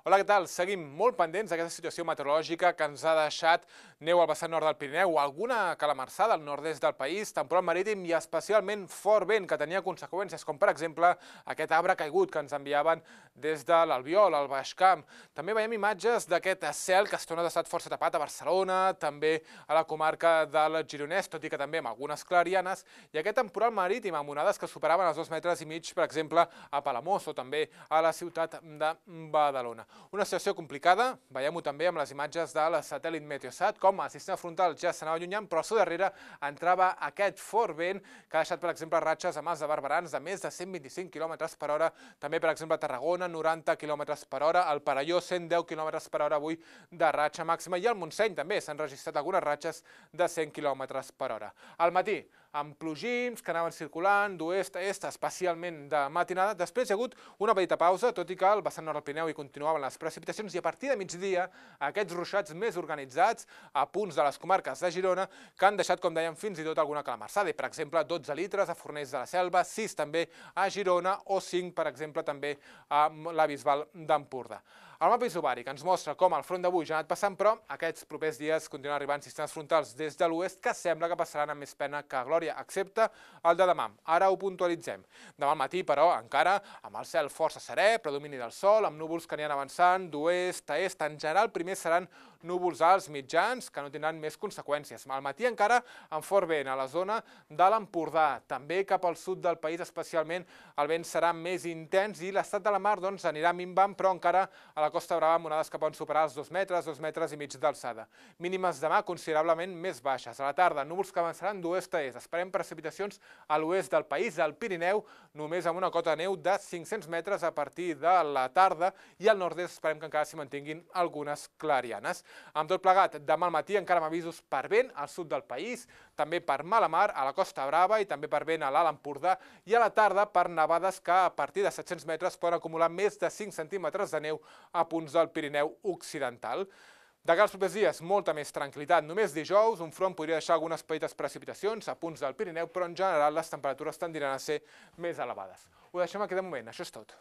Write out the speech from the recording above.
Hola, què tal? Seguim molt pendents d'aquesta situació meteorològica que ens ha deixat neu al vessant nord del Pirineu, alguna calamarsada al nord-est del país, temporal marítim i especialment fort vent, que tenia conseqüències, com per exemple aquest arbre caigut que ens enviaven des de l'Albiol, al Baix Camp. També veiem imatges d'aquest cel que a estones ha estat força tapat a Barcelona, també a la comarca del Gironès, tot i que també amb algunes clarianes, i aquest temporal marítim amb onades que superaven els 2,5 metres, per exemple, a Palamós o també a la ciutat de Badalona. Una situació complicada, veiem-ho també amb les imatges del satèl·lit Meteosat, com el sistema frontal ja s'anava allunyant, però al seu darrere entrava aquest fort vent que ha deixat, per exemple, ratxes a Mas de Barberans de més de 125 km per hora, també, per exemple, a Tarragona, 90 km per hora, al Perelló, 110 km per hora avui de ratxa màxima, i al Montseny també s'han registrat algunes ratxes de 100 km per hora. Al matí, amb plogims que anaven circulant d'oest a est, especialment de matinada. Després hi ha hagut una petita pausa, tot i que al vessant nord del Pirineu hi continuaven les precipitacions, i a partir de migdia aquests ruixats més organitzats a punts de les comarques de Girona que han deixat, com dèiem, fins i tot alguna calamarsada. Per exemple, 12 litres a Fornells de la Selva, 6 també a Girona o 5, per exemple, també a la Bisbal d'Empordà. El mapa isobàric ens mostra com el front d'avui ja ha anat passant, però aquests propers dies continuen arribant sistemes frontals des de l'oest que sembla que passaran amb més pena que glòria, excepte el de demà. Ara ho puntualitzem. Demà al matí, però, encara amb el cel força serè, predomini del sol, amb núvols que aniran avançant d'oest a est. En general, primer seran núvols alts mitjans que no tindran més conseqüències. Al matí encara amb fort vent a la zona de l'Empordà. També cap al sud del país, especialment, el vent serà més intens i l'estat de la mar anirà minvant, però encara a la Costa Brava amb onades que poden superar els 2 metres i mig d'alçada. Mínimes demà considerablement més baixes. A la tarda, núvols que avançaran d'oest a est. Esperem precipitacions a l'oest del país, al Pirineu, només amb una cota de neu de 500 metres a partir de la tarda, i al nord-est esperem que encara s'hi mantinguin algunes clarianes. Amb tot plegat, demà al matí encara amb avisos per vent al sud del país, també per mala mar a la Costa Brava i també per vent a l'Alt Empordà, i a la tarda per nevades que a partir de 700 metres poden acumular més de 5 centímetres de neu a punts del Pirineu occidental. De cara als propers dies, molta més tranquil·litat. Només dijous, un front podria deixar algunes petites precipitacions a punts del Pirineu, però en general les temperatures tendiran a ser més elevades. Ho deixem aquí de moment. Això és tot.